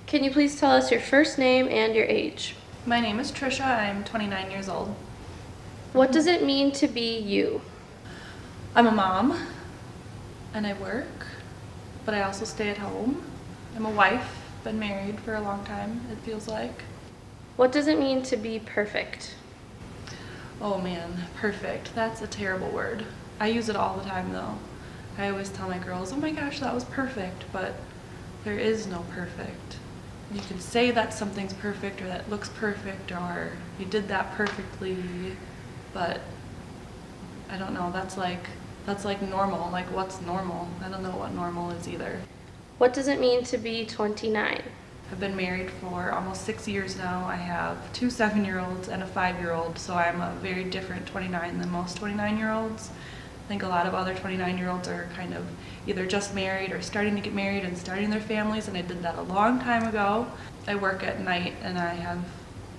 Can you please tell us your first name and your age? My name is Tricia. I'm 29 years old. What does it mean to be you? I'm a mom and I work, but I also stay at home. I'm a wife, been married for a long time, it feels like. What does it mean to be perfect? Oh man, perfect. That's a terrible word. I use it all the time though. I always tell my girls, oh my gosh, that was perfect, but there is no perfect. You can say that something's perfect or that looks perfect or you did that perfectly, but I don't know, that's like normal. Like what's normal? I don't know what normal is either. What does it mean to be 29? I've been married for almost 6 years now. I have 2 7-year-olds and a 5-year-old, so I'm a very different 29 than most 29-year-olds. I think a lot of other 29-year-olds are kind of either just married or starting to get married and starting their families, and I did that a long time ago. I work at night and I have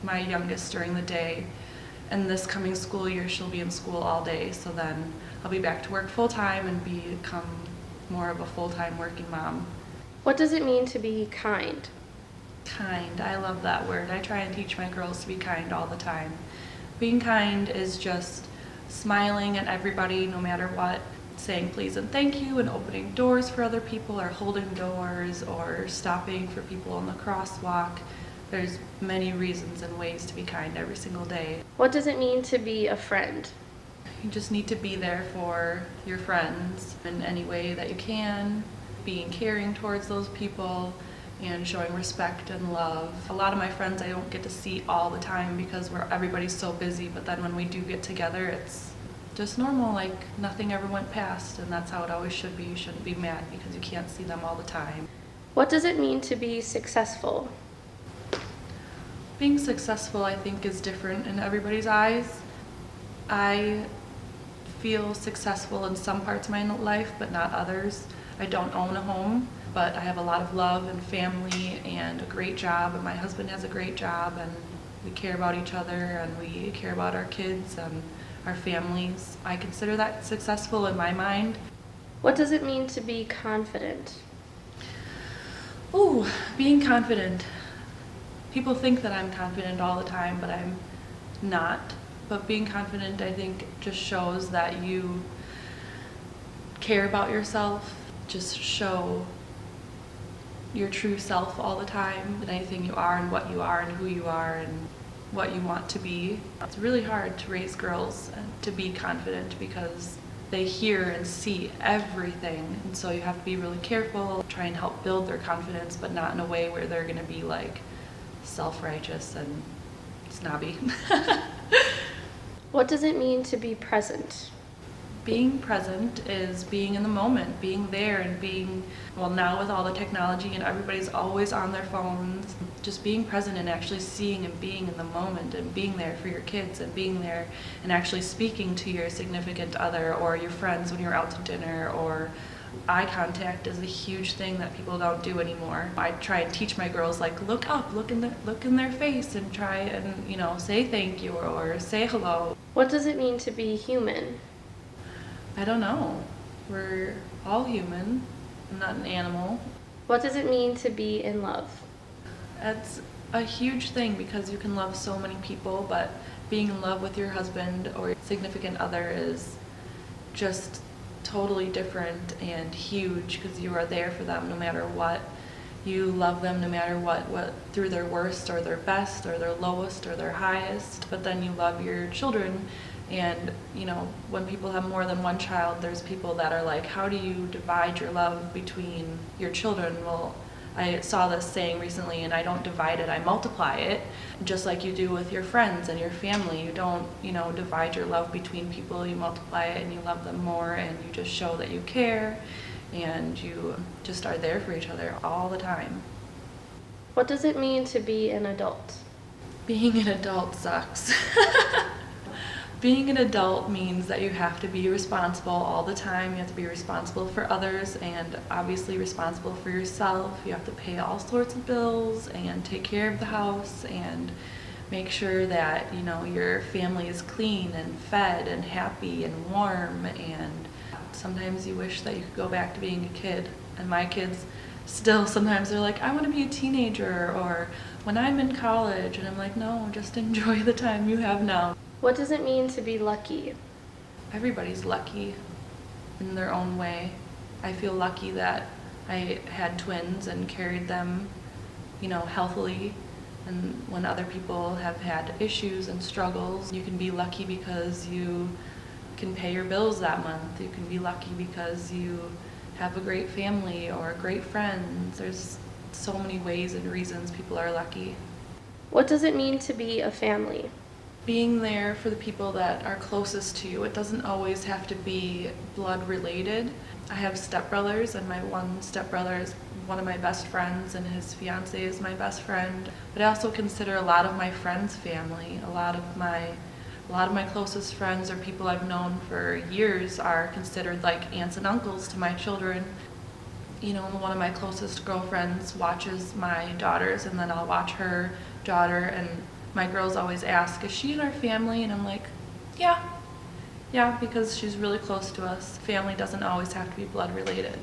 my youngest during the day, and this coming school year she'll be in school all day, so then I'll be back to work full-time and become more of a full-time working mom. What does it mean to be kind? Kind, I love that word. I try and teach my girls to be kind all the time. Being kind is just smiling at everybody no matter what, saying please and thank you and opening doors for other people or holding doors or stopping for people on the crosswalk. There's many reasons and ways to be kind every single day. What does it mean to be a friend? You just need to be there for your friends in any way that you can, being caring towards those people and showing respect and love. A lot of my friends I don't get to see all the time because everybody's so busy, but then when we do get together, it's just normal, like nothing ever went past, and that's how it always should be. You shouldn't be mad because you can't see them all the time. What does it mean to be successful? Being successful, I think, is different in everybody's eyes. I feel successful in some parts of my life, but not others. I don't own a home, but I have a lot of love and family and a great job, and my husband has a great job, and we care about each other and we care about our kids and our families. I consider that successful in my mind. What does it mean to be confident? Ooh, being confident. People think that I'm confident all the time, but I'm not. But being confident, I think, just shows that you care about yourself. Just show your true self all the time in anything you are and what you are and who you are and what you want to be. It's really hard to raise girls and to be confident because they hear and see everything, and so you have to be really careful, try and help build their confidence, but not in a way where they're going to be like self-righteous and snobby. What does it mean to be present? Being present is being in the moment, being there and being, well, now with all the technology and everybody's always on their phones, just being present and actually seeing and being in the moment and being there for your kids and being there and actually speaking to your significant other or your friends when you're out to dinner. Or eye contact is a huge thing that people don't do anymore. I try and teach my girls, like, look up, look in their face and try and, say thank you or say hello. What does it mean to be human? I don't know. We're all human. I'm not an animal. What does it mean to be in love? It's a huge thing because you can love so many people, but being in love with your husband or significant other is just totally different and huge because you are there for them no matter what. You love them no matter what through their worst or their best or their lowest or their highest, but then you love your children. And when people have more than one child, there's people that are like, how do you divide your love between your children? Well, I saw this saying recently, and I don't divide it, I multiply it, just like you do with your friends and your family. You don't divide your love between people, you multiply it and you love them more, and you just show that you care and you just are there for each other all the time. What does it mean to be an adult? Being an adult sucks. Being an adult means that you have to be responsible all the time. You have to be responsible for others and obviously responsible for yourself. You have to pay all sorts of bills and take care of the house and make sure that your family is clean and fed and happy and warm, and sometimes you wish that you could go back to being a kid. And my kids still sometimes they're like, I want to be a teenager, or when I'm in college, and I'm like, no, just enjoy the time you have now. What does it mean to be lucky? Everybody's lucky in their own way. I feel lucky that I had twins and carried them, healthily. And when other people have had issues and struggles, you can be lucky because you can pay your bills that month. You can be lucky because you have a great family or great friends. There's so many ways and reasons people are lucky. What does it mean to be a family? Being there for the people that are closest to you. It doesn't always have to be blood related. I have stepbrothers, and my one stepbrother is one of my best friends, and his fiance is my best friend. But I also consider a lot of my friends family. A lot of my closest friends or people I've known for years are considered like aunts and uncles to my children. One of my closest girlfriends watches my daughters, and then I'll watch her daughter, and my girls always ask, is she in our family? And I'm like, yeah, because she's really close to us. Family doesn't always have to be blood related.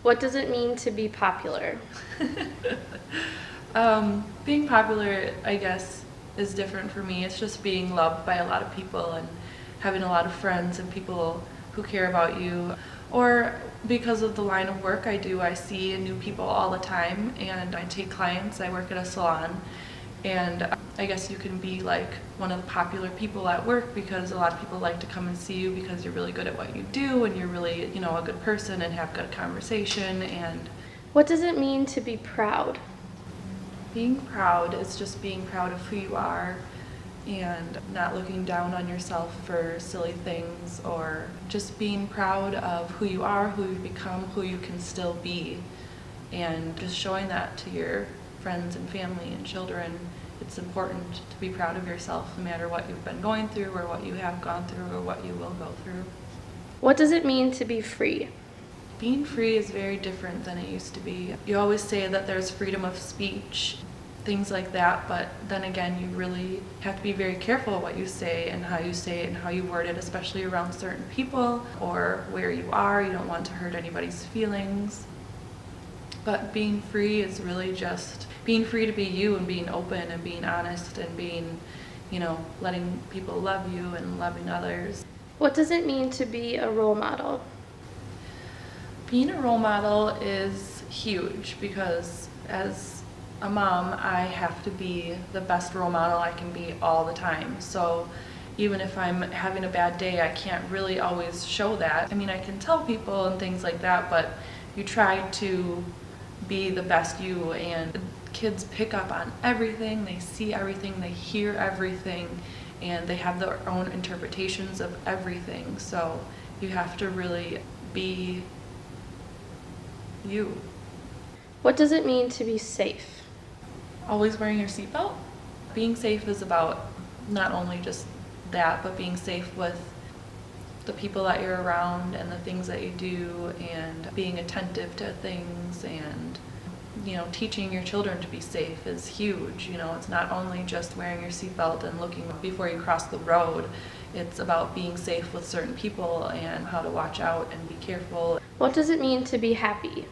What does it mean to be popular? Being popular, I guess, is different for me. It's just being loved by a lot of people and having a lot of friends and people who care about you. Or because of the line of work I do, I see new people all the time, and I take clients. I work at a salon, and I guess you can be like one of the popular people at work because a lot of people like to come and see you because you're really good at what you do, and you're really, a good person and have good conversation. And What does it mean to be proud? being proud is just being proud of who you are and not looking down on yourself for silly things, or just being proud of who you are, who you've become, who you can still be, and just showing that to your friends and family and children. It's important to be proud of yourself no matter what you've been going through or what you have gone through or what you will go through. What does it mean to be free? Being free is very different than it used to be. You always say that there's freedom of speech, things like that, but then again, you really have to be very careful of what you say and how you say it and how you word it, especially around certain people or where you are. You don't want to hurt anybody's feelings. But being free is really just being free to be you and being open and being honest and being, letting people love you and loving others. What does it mean to be a role model? Being a role model is huge because as a mom, I have to be the best role model I can be all the time. So even if I'm having a bad day, I can't really always show that. I mean, I can tell people and things like that, but you try to be the best you, and kids pick up on everything, they see everything, they hear everything, and they have their own interpretations of everything. So you have to really be you. What does it mean to be safe? Always wearing your seatbelt. Being safe is about not only just that, but being safe with the people that you're around and the things that you do, and being attentive to things, and teaching your children to be safe is huge. It's not only just wearing your seatbelt and looking before you cross the road. It's about being safe with certain people and how to watch out and be careful. What does it mean to be happy?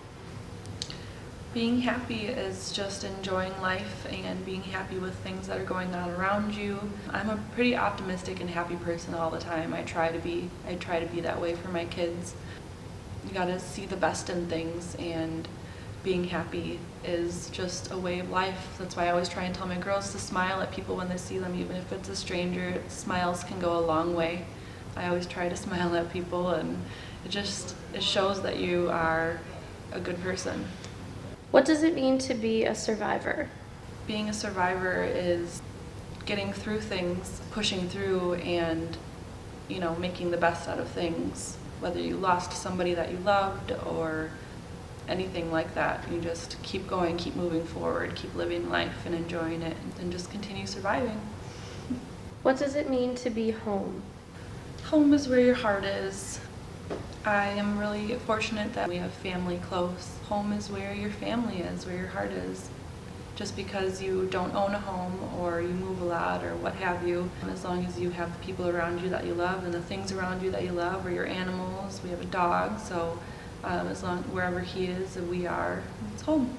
Being happy is just enjoying life and being happy with things that are going on around you. I'm a pretty optimistic and happy person all the time. I try to be that way for my kids. You gotta see the best in things, and being happy is just a way of life. That's why I always try and tell my girls to smile at people when they see them, even if it's a stranger. Smiles can go a long way. I always try to smile at people, and it shows that you are a good person. What does it mean to be a survivor? Being a survivor is getting through things, pushing through, and making the best out of things. Whether you lost somebody that you loved or anything like that, you just keep going, keep moving forward, keep living life and enjoying it, and just continue surviving. What does it mean to be home? Home is where your heart is. I am really fortunate that we have family close. Home is where your family is, where your heart is. Just because you don't own a home or you move a lot or what have you, as long as you have the people around you that you love and the things around you that you love, or your animals. We have a dog, so As long wherever he is and we are, it's home.